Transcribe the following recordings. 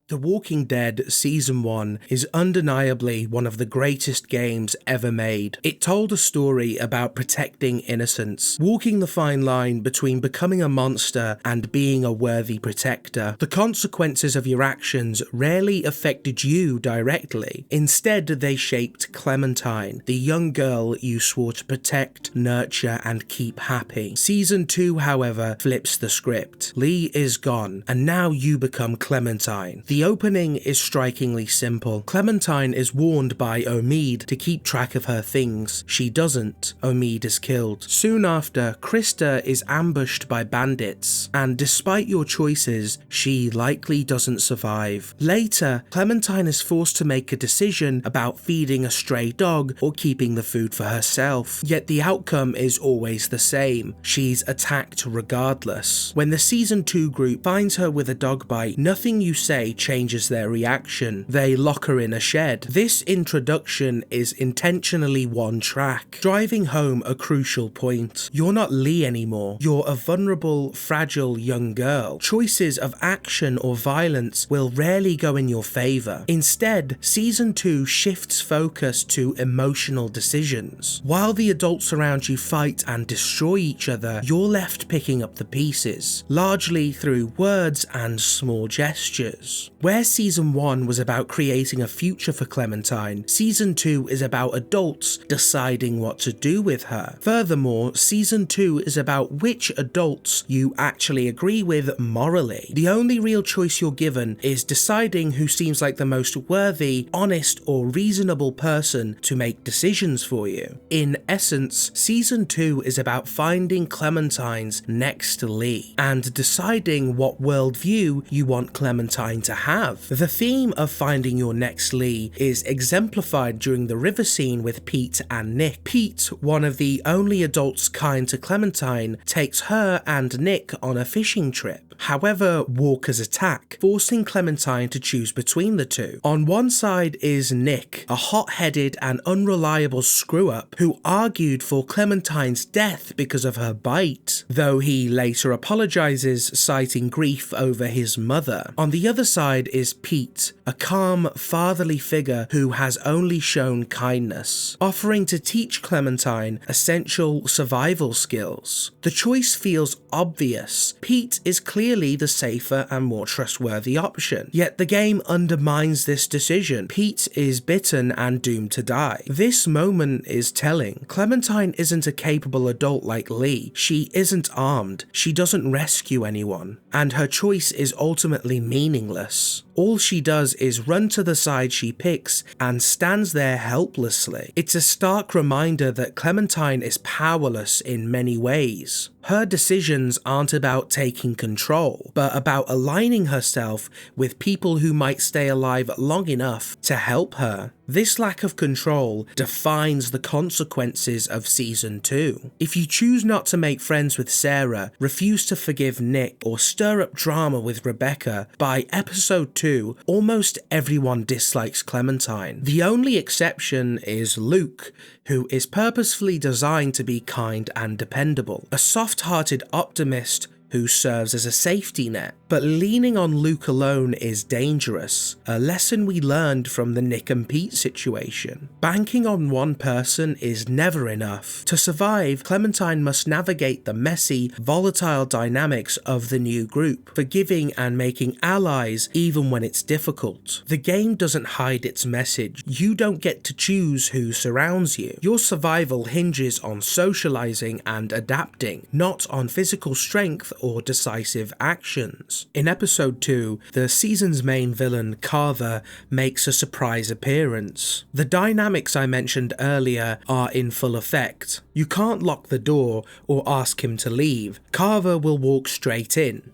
The Walking Dead Season 1 is undeniably one of the greatest games ever made. It told a story about protecting innocence, walking the fine line between becoming a monster and being a worthy protector. The consequences of your actions rarely affected you directly. Instead, they shaped Clementine, the young girl you swore to protect, nurture, and keep happy. Season 2, however, flips the script. Lee is gone, and now you become Clementine. The opening is strikingly simple. Clementine is warned by Omid to keep track of her things. She doesn't. Omid is killed. Soon after, Krista is ambushed by bandits, and despite your choices, she likely doesn't survive. Later, Clementine is forced to make a decision about feeding a stray dog or keeping the food for herself, yet the outcome is always the same. She's attacked regardless. When the Season 2 group finds her with a dog bite, nothing you say changes their reaction. They lock her in a shed. This introduction is intentionally one track, driving home a crucial point. You're not Lee anymore. You're a vulnerable, fragile young girl. Choices of action or violence will rarely go in your favor. Instead, Season 2 shifts focus to emotional decisions. While the adults around you fight and destroy each other, you're left picking up the pieces, largely through words and small gestures. Where Season 1 was about creating a future for Clementine, Season 2 is about adults deciding what to do with her. Furthermore, Season 2 is about which adults you actually agree with morally. The only real choice you're given is deciding who seems like the most worthy, honest, or reasonable person to make decisions for you. In essence, Season 2 is about finding Clementine's next Lee and deciding what worldview you want Clementine to have. The theme of finding your next Lee is exemplified during the river scene with Pete and Nick. Pete, one of the only adults kind to Clementine, takes her and Nick on a fishing trip. However, walkers attack, forcing Clementine to choose between the two. On one side is Nick, a hot-headed and unreliable screw-up who argued for Clementine's death because of her bite, though he later apologizes, citing grief over his mother. On the other side is Pete, a calm, fatherly figure who has only shown kindness, offering to teach Clementine essential survival skills. The choice feels obvious. Pete is clearly the safer and more trustworthy option, yet the game undermines this decision. Pete is bitten and doomed to die. This moment is telling. Clementine isn't a capable adult like Lee. She isn't armed. She doesn't rescue anyone, and her choice is ultimately meaningless. All she does is run to the side she picks and stands there helplessly. It's a stark reminder that Clementine is powerless in many ways. Her decisions aren't about taking control, but about aligning herself with people who might stay alive long enough to help her. This lack of control defines the consequences of Season 2. If you choose not to make friends with Sarah, refuse to forgive Nick, or stir up drama with Rebecca, by episode 2, almost everyone dislikes Clementine. The only exception is Luke, who is purposefully designed to be kind and dependable, a soft-hearted optimist who serves as a safety net. But leaning on Luke alone is dangerous, a lesson we learned from the Nick and Pete situation. Banking on one person is never enough. To survive, Clementine must navigate the messy, volatile dynamics of the new group, forgiving and making allies even when it's difficult. The game doesn't hide its message. You don't get to choose who surrounds you. Your survival hinges on socializing and adapting, not on physical strength or decisive actions. In episode 2, the season's main villain, Carver, makes a surprise appearance. The dynamics I mentioned earlier are in full effect. You can't lock the door or ask him to leave. Carver will walk straight in.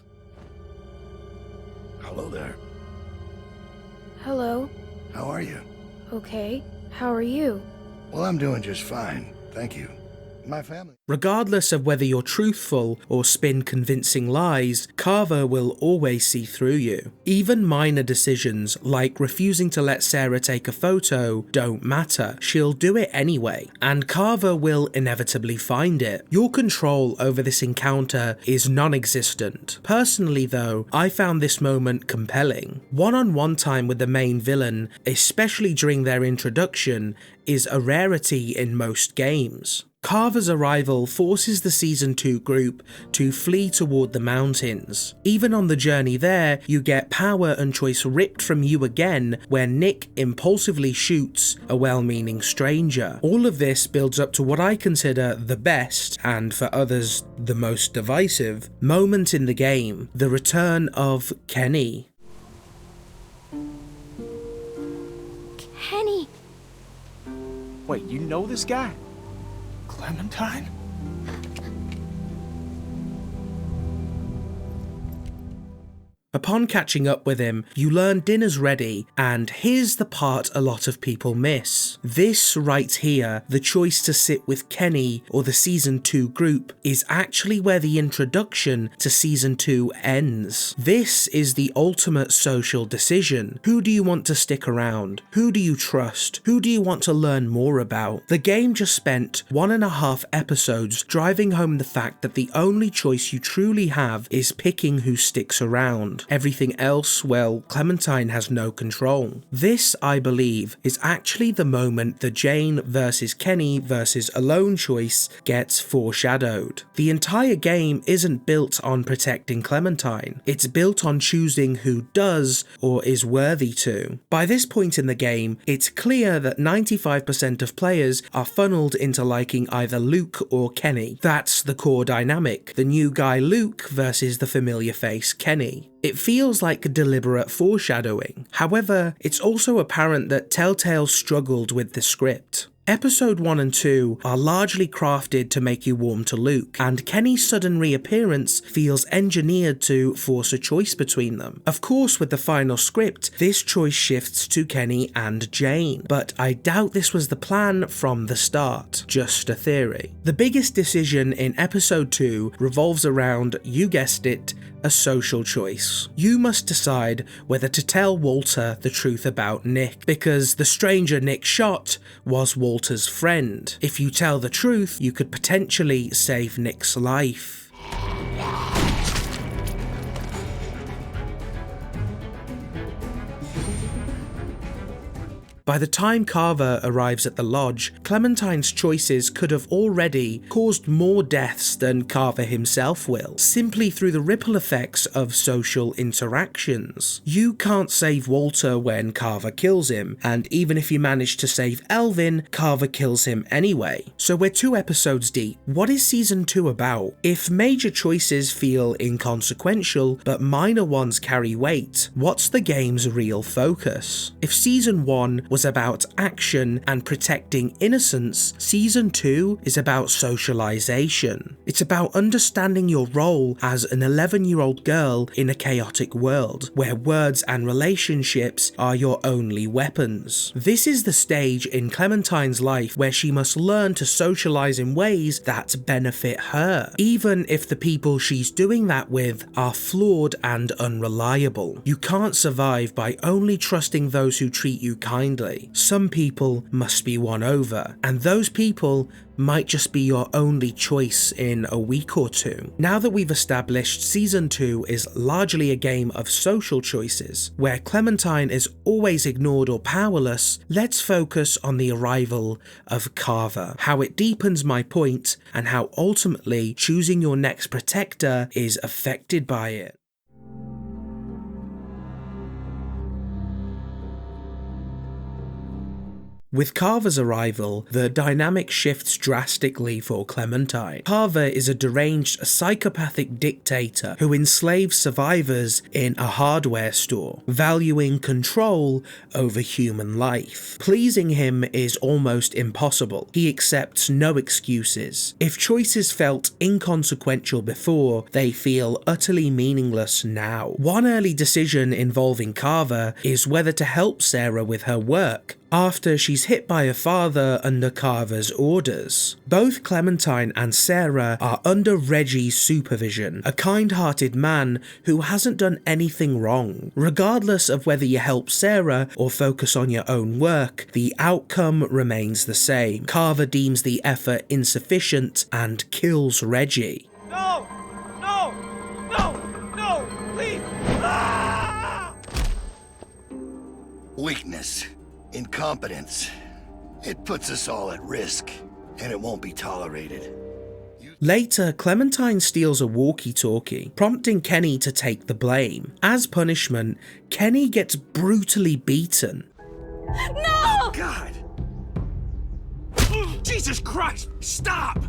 Hello there. Hello. How are you? Okay. How are you? Well, I'm doing just fine, thank you. my family. Regardless of whether you're truthful or spin convincing lies, Carver will always see through you. Even minor decisions like refusing to let Sarah take a photo don't matter. She'll do it anyway, and Carver will inevitably find it. Your control over this encounter is non-existent. Personally though, I found this moment compelling. One-on-one time with the main villain, especially during their introduction, is a rarity in most games. Carver's arrival forces the Season 2 group to flee toward the mountains. Even on the journey there, you get power and choice ripped from you again when Nick impulsively shoots a well-meaning stranger. All of this builds up to what I consider the best, and for others the most divisive, moment in the game: the return of Kenny. Kenny! Wait, you know this guy? Clementine? Upon catching up with him, you learn dinner's ready, and here's the part a lot of people miss. This right here, the choice to sit with Kenny or the Season 2 group, is actually where the introduction to Season 2 ends. This is the ultimate social decision. Who do you want to stick around? Who do you trust? Who do you want to learn more about? The game just spent 1.5 episodes driving home the fact that the only choice you truly have is picking who sticks around. Everything else, well, Clementine has no control. This, I believe, is actually the moment the Jane versus Kenny versus Alone choice gets foreshadowed. The entire game isn't built on protecting Clementine, it's built on choosing who does or is worthy to. By this point in the game, it's clear that 95% of players are funneled into liking either Luke or Kenny. That's the core dynamic, the new guy Luke versus the familiar face Kenny. It feels like deliberate foreshadowing. However, it's also apparent that Telltale struggled with the script. Episode 1 and 2 are largely crafted to make you warm to Luke, and Kenny's sudden reappearance feels engineered to force a choice between them. Of course, with the final script, this choice shifts to Kenny and Jane, but I doubt this was the plan from the start, just a theory. The biggest decision in episode 2 revolves around, you guessed it, a social choice. You must decide whether to tell Walter the truth about Nick, because the stranger Nick shot was Walter's friend. If you tell the truth, you could potentially save Nick's life. By the time Carver arrives at the lodge, Clementine's choices could have already caused more deaths than Carver himself will, simply through the ripple effects of social interactions. You can't save Walter when Carver kills him, and even if you manage to save Elvin, Carver kills him anyway. So we're 2 episodes deep. What is Season 2 about? If major choices feel inconsequential, but minor ones carry weight, what's the game's real focus? If Season 1 was about action and protecting innocence, Season 2 is about socialization. It's about understanding your role as an 11-year-old girl in a chaotic world, where words and relationships are your only weapons. This is the stage in Clementine's life where she must learn to socialize in ways that benefit her, even if the people she's doing that with are flawed and unreliable. You can't survive by only trusting those who treat you kindly. Some people must be won over, and those people might just be your only choice in a week or two. Now that we've established Season 2 is largely a game of social choices, where Clementine is always ignored or powerless, let's focus on the arrival of Carver, how it deepens my point, and how ultimately choosing your next protector is affected by it. With Carver's arrival, the dynamic shifts drastically for Clementine. Carver is a deranged, psychopathic dictator who enslaves survivors in a hardware store, valuing control over human life. Pleasing him is almost impossible. He accepts no excuses. If choices felt inconsequential before, they feel utterly meaningless now. One early decision involving Carver is whether to help Sarah with her work. after she's hit by her father under Carver's orders. Both Clementine and Sarah are under Reggie's supervision, a kind-hearted man who hasn't done anything wrong. Regardless of whether you help Sarah or focus on your own work, the outcome remains the same. Carver deems the effort insufficient and kills Reggie. No! No! No! No! Leave! Ah! Weakness. Incompetence. It puts us all at risk, and it won't be tolerated. Later, Clementine steals a walkie-talkie, prompting Kenny to take the blame. As punishment, Kenny gets brutally beaten. No! God! Jesus Christ! Stop!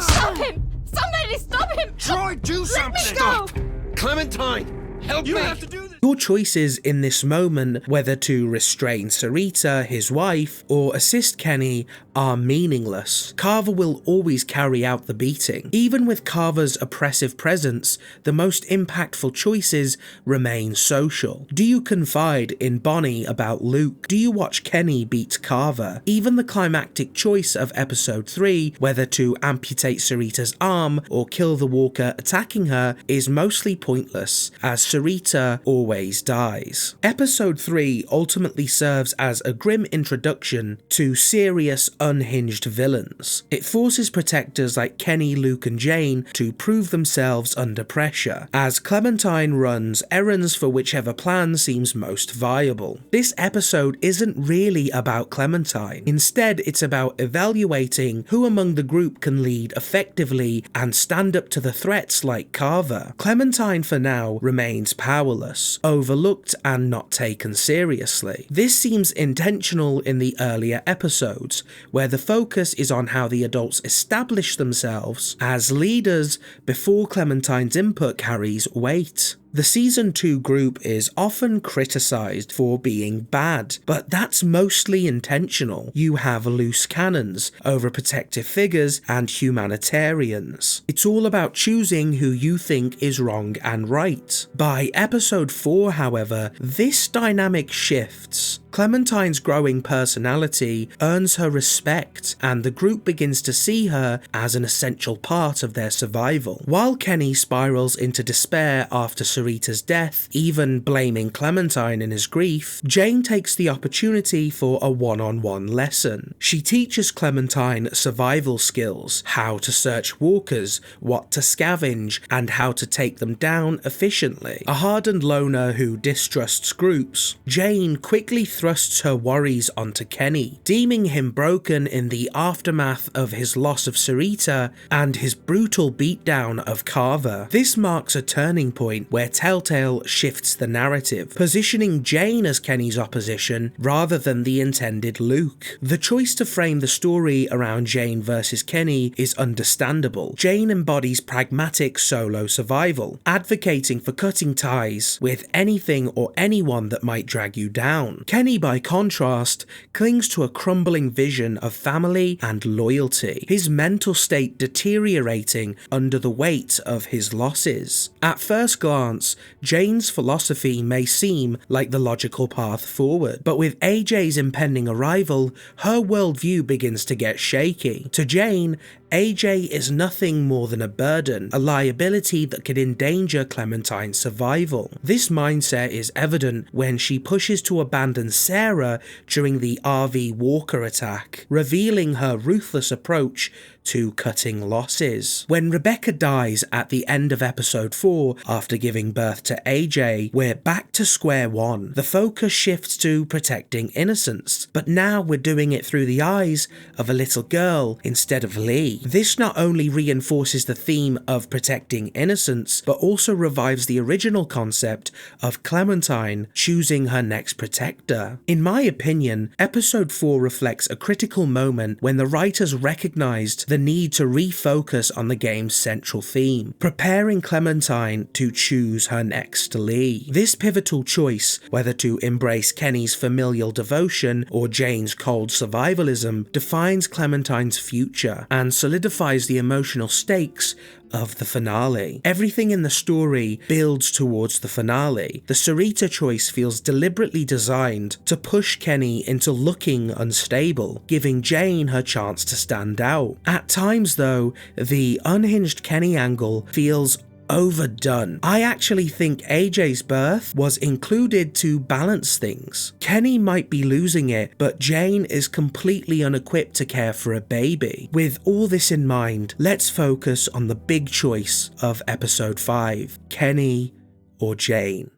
Stop him! Somebody stop him! Troy, do something! Let me go! Clementine, help You me! have to do this! Your choices in this moment, whether to restrain Sarita, his wife, or assist Kenny, are meaningless. Carver will always carry out the beating. Even with Carver's oppressive presence, the most impactful choices remain social. Do you confide in Bonnie about Luke? Do you watch Kenny beat Carver? Even the climactic choice of episode 3, whether to amputate Sarita's arm or kill the walker attacking her, is mostly pointless, as Sarita always dies. Episode 3 ultimately serves as a grim introduction to serious, unhinged villains. It forces protectors like Kenny, Luke, and Jane to prove themselves under pressure, as Clementine runs errands for whichever plan seems most viable. This episode isn't really about Clementine. Instead, it's about evaluating who among the group can lead effectively and stand up to the threats like Carver. Clementine, for now, remains powerless, overlooked and not taken seriously. This seems intentional in the earlier episodes, where the focus is on how the adults establish themselves as leaders before Clementine's input carries weight. The Season 2 group is often criticised for being bad, but that's mostly intentional. You have loose cannons, overprotective figures, and humanitarians. It's all about choosing who you think is wrong and right. By episode 4, however, this dynamic shifts. Clementine's growing personality earns her respect, and the group begins to see her as an essential part of their survival. While Kenny spirals into despair after Sarita's death, even blaming Clementine in his grief, Jane takes the opportunity for a one-on-one lesson. She teaches Clementine survival skills, how to search walkers, what to scavenge, and how to take them down efficiently. A hardened loner who distrusts groups, Jane quickly thrusts her worries onto Kenny, deeming him broken in the aftermath of his loss of Sarita and his brutal beatdown of Carver. This marks a turning point where Telltale shifts the narrative, positioning Jane as Kenny's opposition rather than the intended Luke. The choice to frame the story around Jane versus Kenny is understandable. Jane embodies pragmatic solo survival, advocating for cutting ties with anything or anyone that might drag you down. Kenny, by contrast, clings to a crumbling vision of family and loyalty, his mental state deteriorating under the weight of his losses. At first glance, Jane's philosophy may seem like the logical path forward, but with AJ's impending arrival, her worldview begins to get shaky. To Jane, AJ is nothing more than a burden, a liability that could endanger Clementine's survival. This mindset is evident when she pushes to abandon Sarah during the RV Walker attack, revealing her ruthless approach to cutting losses. When Rebecca dies at the end of episode 4 after giving birth to AJ, we're back to square one. The focus shifts to protecting innocence, but now we're doing it through the eyes of a little girl instead of Lee. This not only reinforces the theme of protecting innocence, but also revives the original concept of Clementine choosing her next protector. In my opinion, episode 4 reflects a critical moment when the writers recognized the need to refocus on the game's central theme, preparing Clementine to choose her next Lee. This pivotal choice, whether to embrace Kenny's familial devotion or Jane's cold survivalism, defines Clementine's future and solidifies the emotional stakes of the finale. Everything in the story builds towards the finale. The Sarita choice feels deliberately designed to push Kenny into looking unstable, giving Jane her chance to stand out. At times though, the unhinged Kenny angle feels overdone. I actually think AJ's birth was included to balance things. Kenny might be losing it, but Jane is completely unequipped to care for a baby. With all this in mind, let's focus on the big choice of episode 5, Kenny or Jane.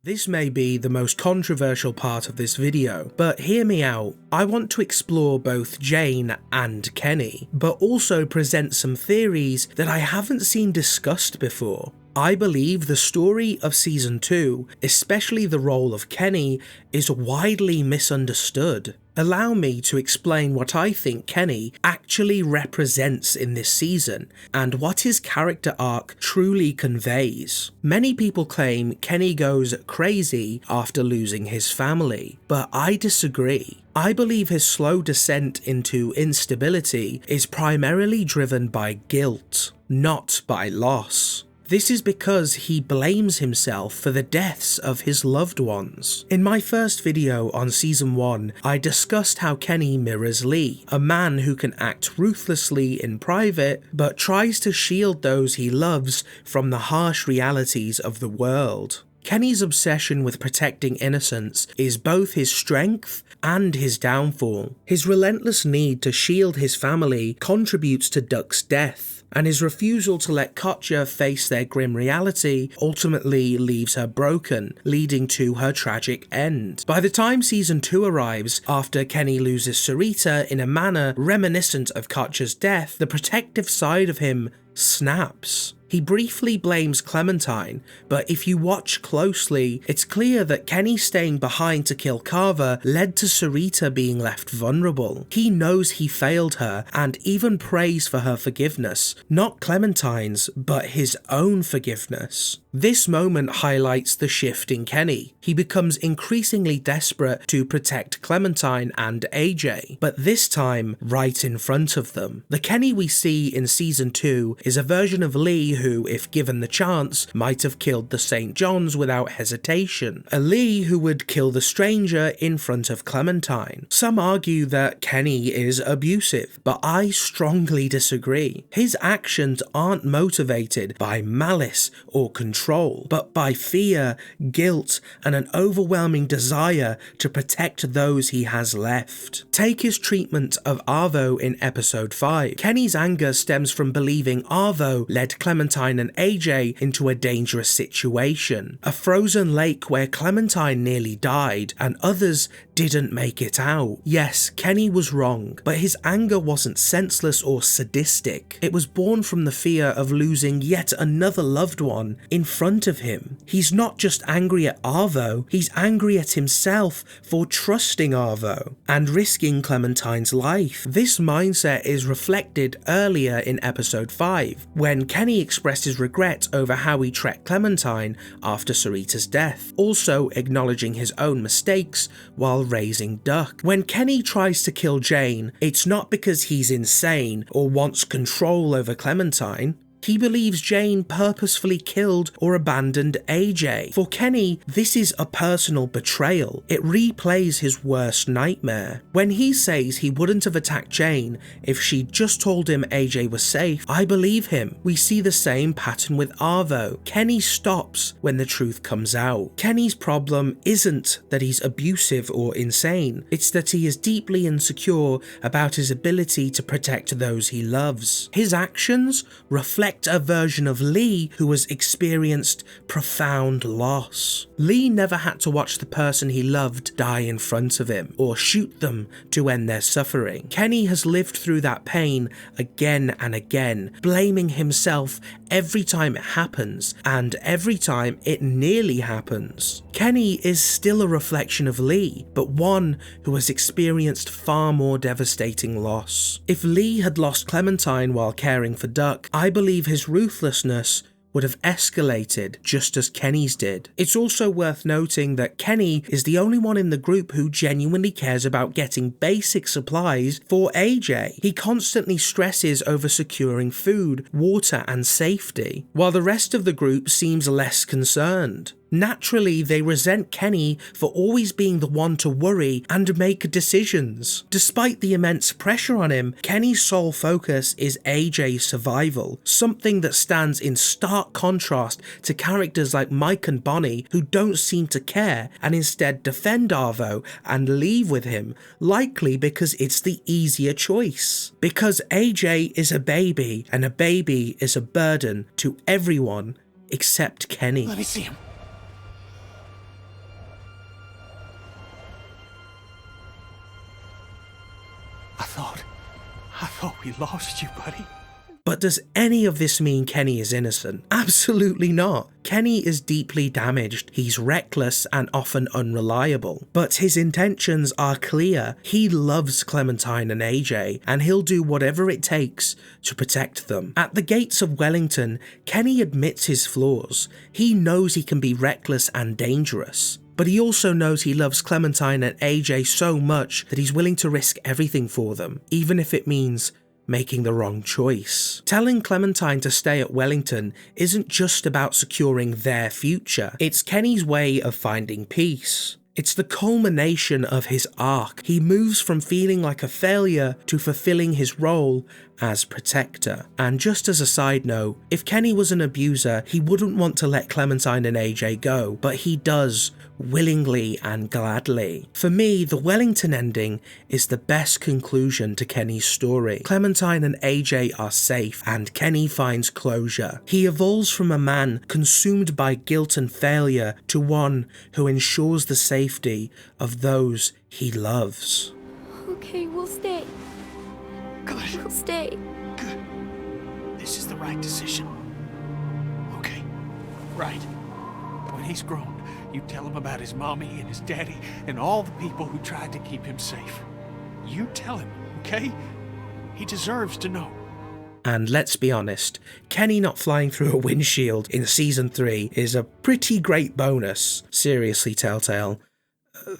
This may be the most controversial part of this video, but hear me out. I want to explore both Jane and Kenny, but also present some theories that I haven't seen discussed before. I believe the story of Season 2, especially the role of Kenny, is widely misunderstood. Allow me to explain what I think Kenny actually represents in this season, and what his character arc truly conveys. Many people claim Kenny goes crazy after losing his family, but I disagree. I believe his slow descent into instability is primarily driven by guilt, not by loss. This is because he blames himself for the deaths of his loved ones. In my first video on Season 1, I discussed how Kenny mirrors Lee, a man who can act ruthlessly in private, but tries to shield those he loves from the harsh realities of the world. Kenny's obsession with protecting innocence is both his strength and his downfall. His relentless need to shield his family contributes to Duck's death, and his refusal to let Katja face their grim reality ultimately leaves her broken, leading to her tragic end. By the time Season 2 arrives, after Kenny loses Sarita in a manner reminiscent of Katja's death, the protective side of him snaps. He briefly blames Clementine, but if you watch closely, it's clear that Kenny staying behind to kill Carver led to Sarita being left vulnerable. He knows he failed her and even prays for her forgiveness, not Clementine's, but his own forgiveness. This moment highlights the shift in Kenny. He becomes increasingly desperate to protect Clementine and AJ, but this time right in front of them. The Kenny we see in Season 2 is a version of Lee who, if given the chance, might have killed the St. John's without hesitation. A Lee who would kill the stranger in front of Clementine. Some argue that Kenny is abusive, but I strongly disagree. His actions aren't motivated by malice or control, but by fear, guilt, and an overwhelming desire to protect those he has left. Take his treatment of Arvo in episode 5. Kenny's anger stems from believing Arvo led Clementine and AJ into a dangerous situation. A frozen lake where Clementine nearly died and others didn't make it out. Yes, Kenny was wrong, but his anger wasn't senseless or sadistic. It was born from the fear of losing yet another loved one in front of him. He's not just angry at Arvo, he's angry at himself for trusting Arvo and risking Clementine's life. This mindset is reflected earlier in episode 5, when Kenny expresses regret over how he treated Clementine after Sarita's death, also acknowledging his own mistakes while raising Duck. When Kenny tries to kill Jane, it's not because he's insane or wants control over Clementine. He believes Jane purposefully killed or abandoned AJ. For Kenny, this is a personal betrayal. It replays his worst nightmare. When he says he wouldn't have attacked Jane if she just told him AJ was safe, I believe him. We see the same pattern with Arvo. Kenny stops when the truth comes out. Kenny's problem isn't that he's abusive or insane. It's that he is deeply insecure about his ability to protect those he loves. His actions reflect a version of Lee who has experienced profound loss. Lee never had to watch the person he loved die in front of him or shoot them to end their suffering. Kenny has lived through that pain again and again, blaming himself every time it happens and every time it nearly happens. Kenny is still a reflection of Lee, but one who has experienced far more devastating loss. If Lee had lost Clementine while caring for Duck, I believe his ruthlessness would have escalated just as Kenny's did. It's also worth noting that Kenny is the only one in the group who genuinely cares about getting basic supplies for AJ. He constantly stresses over securing food, water, and safety, while the rest of the group seems less concerned. Naturally, they resent Kenny for always being the one to worry and make decisions. Despite the immense pressure on him, Kenny's sole focus is AJ's survival, something that stands in stark contrast to characters like Mike and Bonnie who don't seem to care and instead defend Arvo and leave with him, likely because it's the easier choice. Because AJ is a baby, and a baby is a burden to everyone except Kenny. Let me see him. I thought we lost you, buddy. But does any of this mean Kenny is innocent? Absolutely not. Kenny is deeply damaged, he's reckless and often unreliable. But his intentions are clear. He loves Clementine and AJ, and he'll do whatever it takes to protect them. At the gates of Wellington, Kenny admits his flaws. He knows he can be reckless and dangerous. But he also knows he loves Clementine and AJ so much that he's willing to risk everything for them, even if it means making the wrong choice. Telling Clementine to stay at Wellington isn't just about securing their future, it's Kenny's way of finding peace. It's the culmination of his arc. He moves from feeling like a failure to fulfilling his role as protector. And just as a side note, if Kenny was an abuser, he wouldn't want to let Clementine and AJ go, but he does, willingly and gladly. For me, the Wellington ending is the best conclusion to Kenny's story. Clementine and AJ are safe, and Kenny finds closure. He evolves from a man consumed by guilt and failure to one who ensures the safety of those he loves. Okay, we'll stay. Good. We'll stay. Good. This is the right decision. Okay. Right. When he's grown, you tell him about his mommy and his daddy and all the people who tried to keep him safe. You tell him, okay? He deserves to know. And let's be honest, Kenny not flying through a windshield in Season 3 is a pretty great bonus. Seriously, Telltale,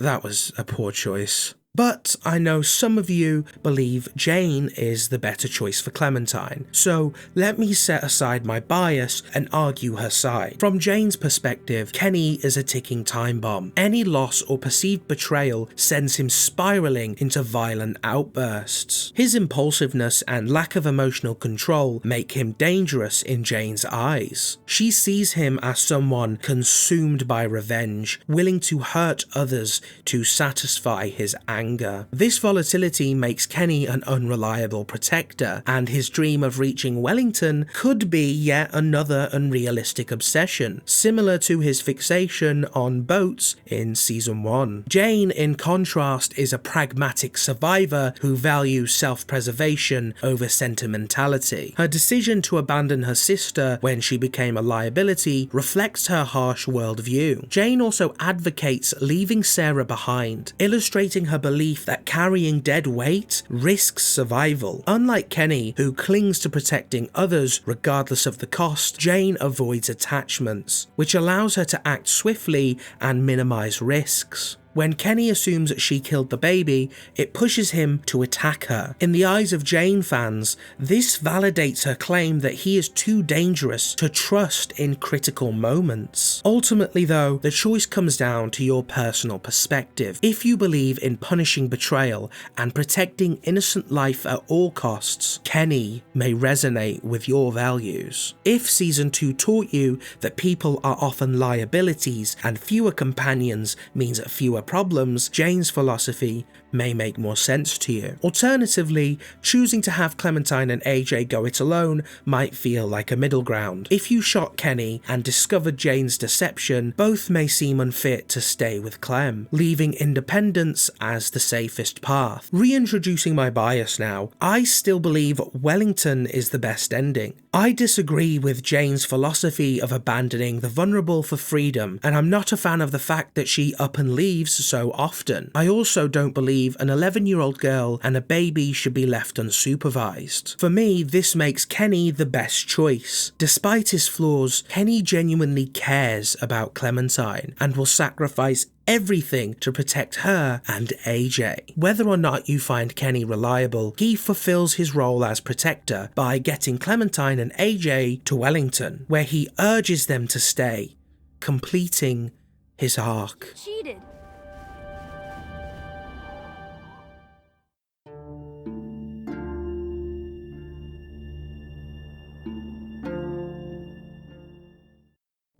that was a poor choice. But I know some of you believe Jane is the better choice for Clementine, so let me set aside my bias and argue her side. From Jane's perspective, Kenny is a ticking time bomb. Any loss or perceived betrayal sends him spiraling into violent outbursts. His impulsiveness and lack of emotional control make him dangerous in Jane's eyes. She sees him as someone consumed by revenge, willing to hurt others to satisfy his anger. This volatility makes Kenny an unreliable protector, and his dream of reaching Wellington could be yet another unrealistic obsession, similar to his fixation on boats in Season 1. Jane, in contrast, is a pragmatic survivor who values self-preservation over sentimentality. Her decision to abandon her sister when she became a liability reflects her harsh worldview. Jane also advocates leaving Sarah behind, illustrating her belief that carrying dead weight risks survival. Unlike Kenny, who clings to protecting others regardless of the cost, Jane avoids attachments, which allows her to act swiftly and minimize risks. When Kenny assumes that she killed the baby, it pushes him to attack her. In the eyes of Jane fans, this validates her claim that he is too dangerous to trust in critical moments. Ultimately though, the choice comes down to your personal perspective. If you believe in punishing betrayal and protecting innocent life at all costs, Kenny may resonate with your values. If Season 2 taught you that people are often liabilities and fewer companions means fewer problems, Jane's philosophy may make more sense to you. Alternatively, choosing to have Clementine and AJ go it alone might feel like a middle ground. If you shot Kenny and discovered Jane's deception, both may seem unfit to stay with Clem, leaving independence as the safest path. Reintroducing my bias now, I still believe Wellington is the best ending. I disagree with Jane's philosophy of abandoning the vulnerable for freedom, and I'm not a fan of the fact that she up and leaves so often. I also don't believe an 11-year-old girl and a baby should be left unsupervised. For me, this makes Kenny the best choice. Despite his flaws, Kenny genuinely cares about Clementine and will sacrifice everything to protect her and AJ. Whether or not you find Kenny reliable, he fulfills his role as protector by getting Clementine and AJ to Wellington, where he urges them to stay, completing his arc. Cheated.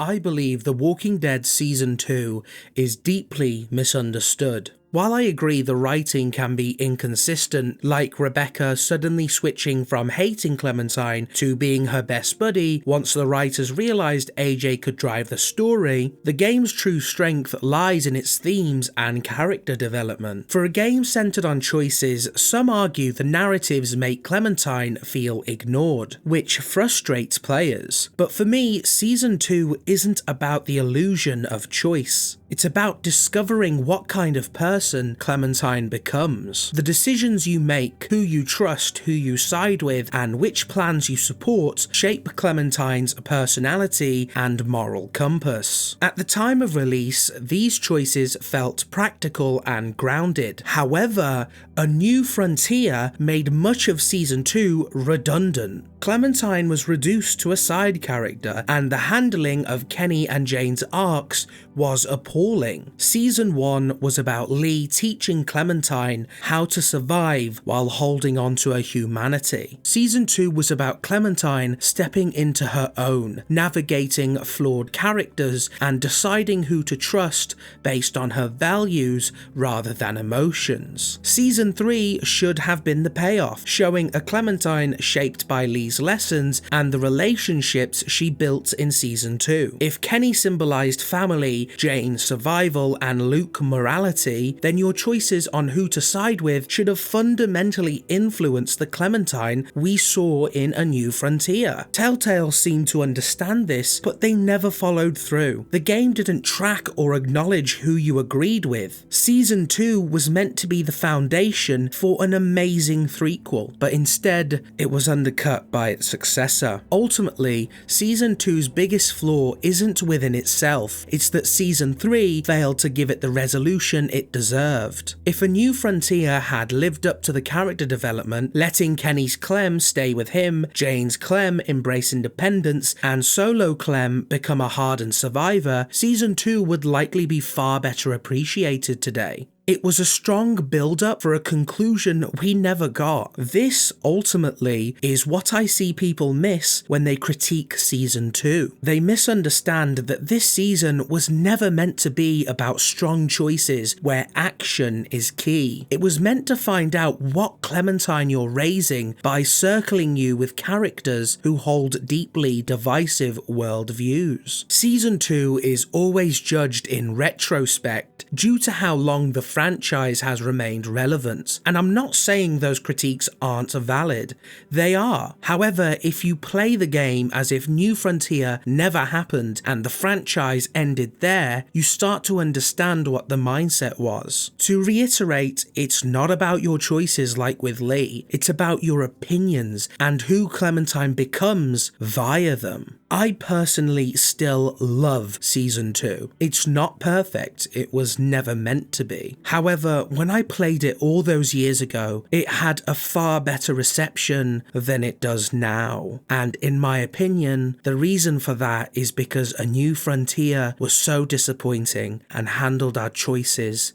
I believe The Walking Dead Season 2 is deeply misunderstood. While I agree the writing can be inconsistent, like Rebecca suddenly switching from hating Clementine to being her best buddy once the writers realised AJ could drive the story, the game's true strength lies in its themes and character development. For a game centred on choices, some argue the narratives make Clementine feel ignored, which frustrates players. But for me, Season 2 isn't about the illusion of choice. It's about discovering what kind of person Clementine becomes. The decisions you make, who you trust, who you side with, and which plans you support shape Clementine's personality and moral compass. At the time of release, these choices felt practical and grounded. However, A New Frontier made much of Season 2 redundant. Clementine was reduced to a side character, and the handling of Kenny and Jane's arcs was appalling. Season 1 was about Lee teaching Clementine how to survive while holding on to her humanity. Season 2 was about Clementine stepping into her own, navigating flawed characters and deciding who to trust based on her values rather than emotions. Season 3 should have been the payoff, showing a Clementine shaped by Lee's lessons and the relationships she built in Season 2. If Kenny symbolized family, Jane survival, and Luke morality, then your choices on who to side with should have fundamentally influenced the Clementine we saw in A New Frontier. Telltale seemed to understand this, but they never followed through. The game didn't track or acknowledge who you agreed with. Season 2 was meant to be the foundation for an amazing threequel, but instead it was undercut by its successor. Ultimately, Season 2's biggest flaw isn't within itself, it's that Season 3 failed to give it the resolution it deserved. If A New Frontier had lived up to the character development, letting Kenny's Clem stay with him, Jane's Clem embrace independence, and solo Clem become a hardened survivor, Season 2 would likely be far better appreciated today. It was a strong build-up for a conclusion we never got. This, ultimately, is what I see people miss when they critique Season 2. They misunderstand that this season was never meant to be about strong choices where action is key. It was meant to find out what Clementine you're raising by circling you with characters who hold deeply divisive worldviews. Season 2 is always judged in retrospect due to how long the franchise has remained relevant, and I'm not saying those critiques aren't valid. They are. However, if you play the game as if New Frontier never happened and the franchise ended there, you start to understand what the mindset was. To reiterate, it's not about your choices like with Lee, it's about your opinions and who Clementine becomes via them. I personally still love Season 2. It's not perfect, it was never meant to be. However, when I played it all those years ago, it had a far better reception than it does now. And in my opinion, the reason for that is because A New Frontier was so disappointing and handled our choices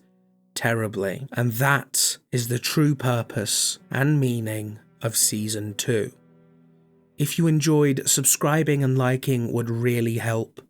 terribly. And that is the true purpose and meaning of Season 2. If you enjoyed, subscribing and liking would really help.